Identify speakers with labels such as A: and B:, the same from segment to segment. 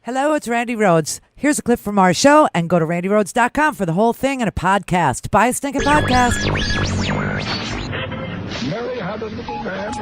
A: Hello, it's Randi Rhodes. Here's a clip from our show, and go to randyrhodes.com for the whole thing and a podcast. Buy a stinking podcast.
B: Mary had a little man.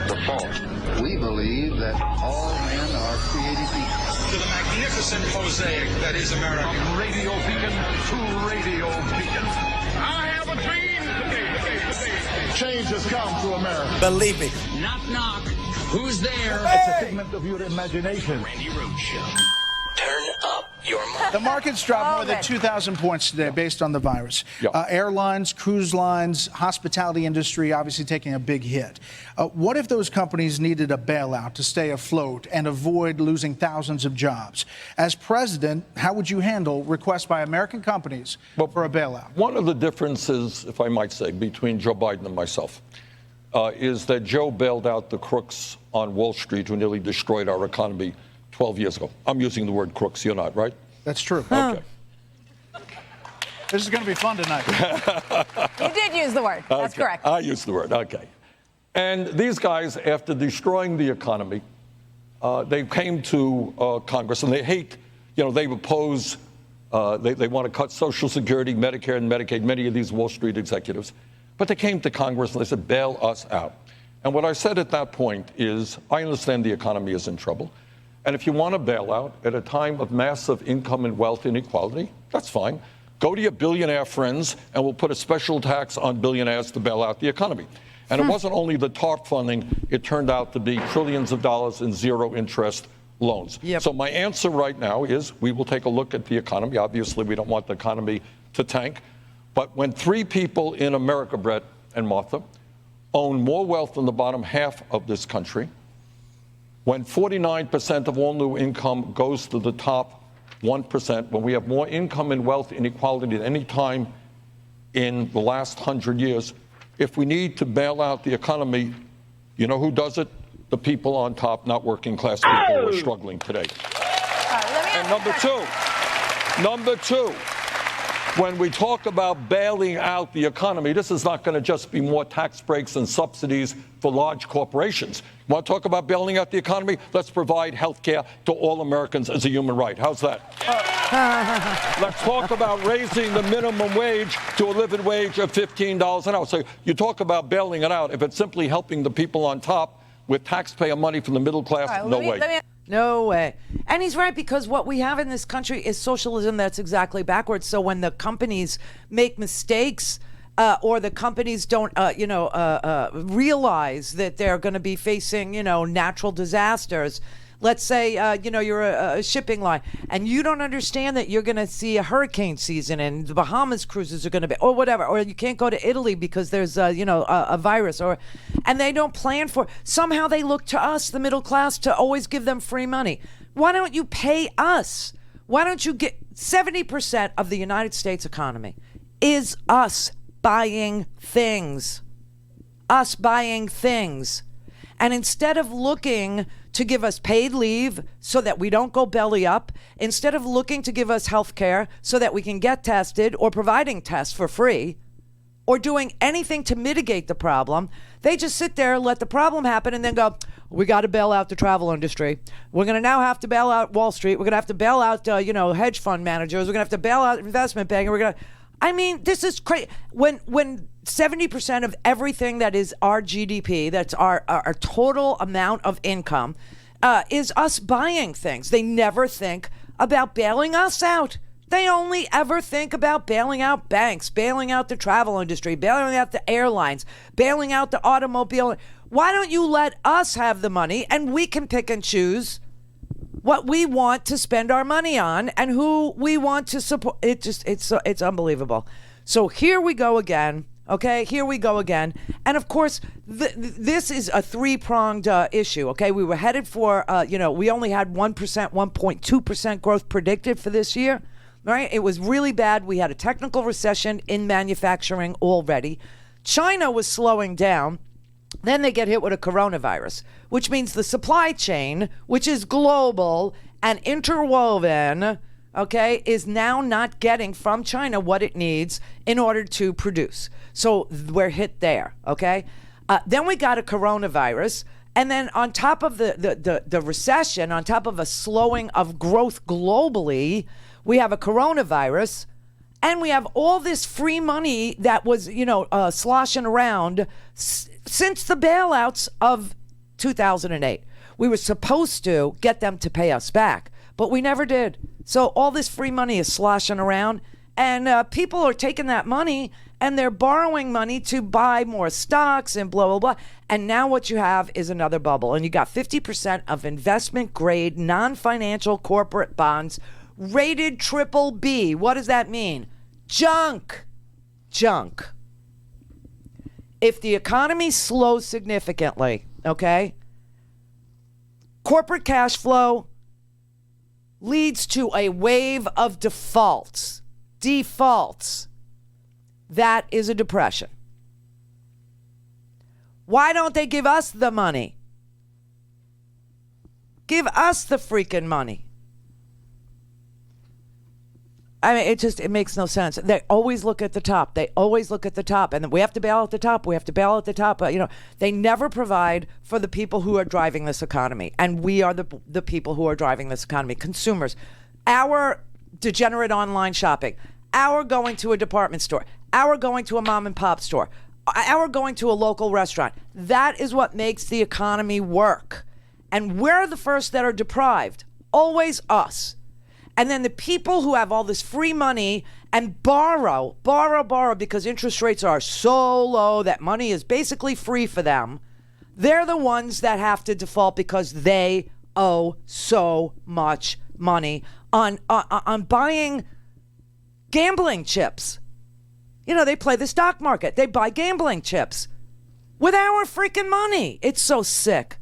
C: The fall. We believe that all men are created equal.
D: To the magnificent mosaic that is America.
B: From radio beacon to radio beacon. I have a dream today. Change has come to America.
E: Believe me.
D: Knock, knock. Who's there?
B: It's a figment of your imagination.
D: Randi Rhodes Show.
E: Turn up your mind.
F: The markets dropped more than 2,000 points today based on the virus. Airlines, cruise lines, hospitality industry obviously taking a big hit. What if those companies needed a bailout to stay afloat and avoid losing thousands of jobs? As president, how would you handle requests by American companies for a bailout?
G: One of the differences, if I might say, between Joe Biden and myself is that Joe bailed out the crooks on Wall Street who nearly destroyed our economy 12 years ago. I'm using the word crooks, you're not, right?
F: That's true.
G: Okay.
F: This is going to be fun tonight.
H: You did use the word. That's correct.
G: I used the word, okay. And these guys, after destroying the economy, they came to Congress and they hate, they oppose, they want to cut Social Security, Medicare, and Medicaid, many of these Wall Street executives. But they came to Congress and they said, bail us out. And what I said at that point is, I understand the economy is in trouble. And if you want a bailout at a time of massive income and wealth inequality, that's fine. Go to your billionaire friends and we'll put a special tax on billionaires to bail out the economy. And it wasn't only the TARP funding, it turned out to be trillions of dollars in zero interest loans. So my answer right now is we will take a look at the economy. Obviously, we don't want the economy to tank. But when 3 people in America, Brett and Martha, own more wealth than the bottom half of this country, when 49% of all new income goes to the top 1%, when we have more income and wealth inequality than any time in the last 100 years, if we need to bail out the economy, you know who does it? The people on top, not working class people who are struggling today. And number two, when we talk about bailing out the economy, this is not going to just be more tax breaks and subsidies for large corporations. You want to talk about bailing out the economy? Let's provide health care to all Americans as a human right. How's that? Let's talk about raising the minimum wage to a living wage of $15 an hour. So you talk about bailing it out. If it's simply helping the people on top with taxpayer money from the middle class, no way.
A: No way. And he's right, because what we have in this country is socialism that's exactly backwards. So when the companies make mistakes or the companies don't, realize that they're going to be facing, natural disasters. Let's say, you're a shipping line and you don't understand that you're going to see a hurricane season and the Bahamas cruises are going to be, or whatever, or you can't go to Italy because there's, a virus, and they don't plan for, somehow they look to us, the middle class, to always give them free money. Why don't you pay us? Why don't you get 70% of the United States economy is us buying things. Us buying things. And instead of looking to give us paid leave so that we don't go belly up, instead of looking to give us health care so that we can get tested or providing tests for free or doing anything to mitigate the problem, they just sit there, let the problem happen, and then go, we got to bail out the travel industry. We're going to now have to bail out Wall Street. We're going to have to bail out, hedge fund managers. We're going to have to bail out investment banking. We're going to... I mean, this is crazy. When 70% of everything that is our GDP, that's our total amount of income, is us buying things. They never think about bailing us out. They only ever think about bailing out banks, bailing out the travel industry, bailing out the airlines, bailing out the automobile. Why don't you let us have the money and we can pick and choose what we want to spend our money on and who we want to support? It's unbelievable. So here we go again. Okay, here we go again. And of course, this is a 3-pronged issue. Okay, we were headed for, we only had 1%, 1.2% growth predicted for this year. Right? It was really bad. We had a technical recession in manufacturing already. China was slowing down. Then they get hit with a coronavirus, which means the supply chain, which is global and interwoven, okay, is now not getting from China what it needs in order to produce. So we're hit there, okay? Then we got a coronavirus, And then on top of the recession, on top of a slowing of growth globally, we have a coronavirus, and we have all this free money that was, sloshing around since the bailouts of 2008. We were supposed to get them to pay us back, but we never did. So all this free money is sloshing around, and people are taking that money and they're borrowing money to buy more stocks and blah, blah, blah. And now what you have is another bubble. And you got 50% of investment grade, non-financial corporate bonds rated triple B. What does that mean? Junk. Junk. If the economy slows significantly, okay, corporate cash flow leads to a wave of defaults. That is a depression. Why don't they give us the money? Give us the freaking money. I mean, it makes no sense. They always look at the top. And we have to bail out the top. They never provide for the people who are driving this economy. And we are the people who are driving this economy. Consumers. Our degenerate online shopping. Our going to a department store. Our going to a mom and pop store. Our going to a local restaurant. That is what makes the economy work. And we're the first that are deprived. Always us. And then the people who have all this free money and borrow because interest rates are so low that money is basically free for them, they're the ones that have to default because they owe so much money on buying gambling chips. They play the stock market. They buy gambling chips with our freaking money. It's so sick.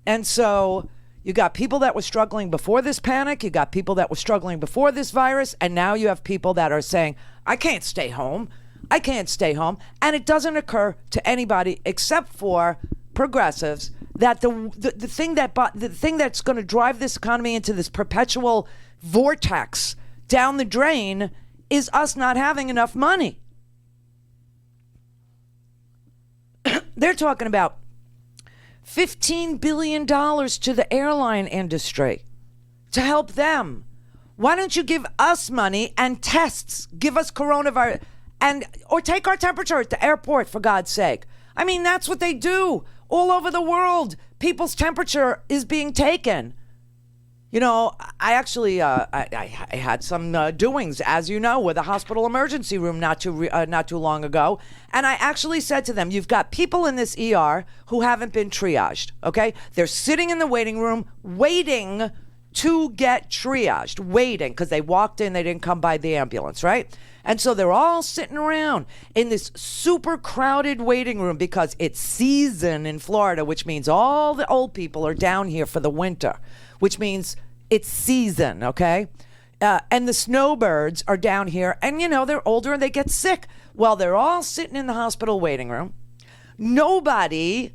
A: And so you got people that were struggling before this panic. You got people that were struggling before this virus. And now you have people that are saying, I can't stay home. And it doesn't occur to anybody except for progressives that the thing that's going to drive this economy into this perpetual vortex down the drain is us not having enough money. They're talking about $15 billion to the airline industry to help them. Why don't you give us money and tests? Give us coronavirus or take our temperature at the airport, for God's sake. I mean, that's what they do all over the world. People's temperature is being taken. I actually I had some doings, as you know, with a hospital emergency room not too long ago, and I actually said to them, "You've got people in this ER who haven't been triaged. Okay, they're sitting in the waiting room waiting to get triaged, waiting because they walked in, they didn't come by the ambulance, right? And so they're all sitting around in this super crowded waiting room because it's season in Florida, which means all the old people are down here for the winter, which means it's season, okay? And the snowbirds are down here, and they're older and they get sick. Well, they're all sitting in the hospital waiting room. Nobody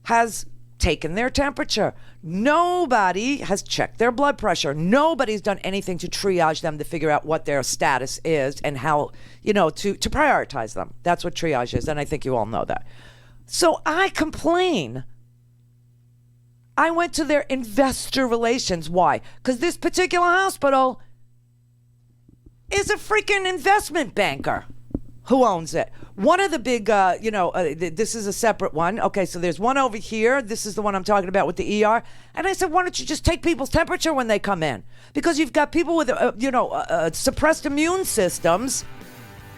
A: has taken their temperature. Nobody has checked their blood pressure. Nobody's done anything to triage them to figure out what their status is and how, to prioritize them. That's what triage is, and I think you all know that. So I complain. I went to their investor relations. Why? Because this particular hospital is a freaking investment banker who owns it. One of the big, this is a separate one. Okay, so there's one over here. This is the one I'm talking about with the ER. And I said, why don't you just take people's temperature when they come in? Because you've got people with, suppressed immune systems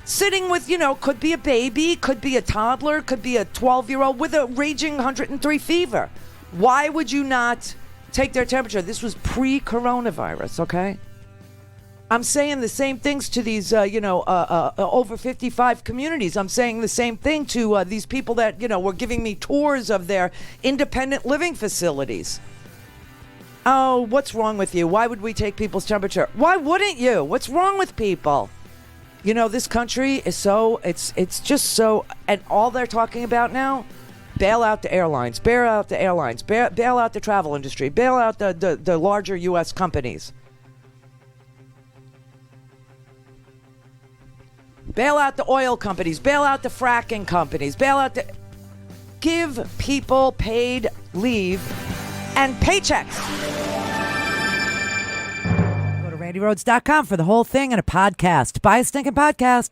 A: sitting with, could be a baby, could be a toddler, could be a 12-year-old with a raging 103 fever. Why would you not take their temperature? This was pre-coronavirus, okay? I'm saying the same things to these, over 55 communities. I'm saying the same thing to these people that, were giving me tours of their independent living facilities. Oh, what's wrong with you? Why would we take people's temperature? Why wouldn't you? What's wrong with people? This country is it's just so, and all they're talking about now, bail out the airlines, bail out the travel industry, bail out the larger U.S. companies. Bail out the oil companies, bail out the fracking companies, give people paid leave, and paychecks. Go to RandiRhodes.com for the whole thing and a podcast. Buy a stinking podcast.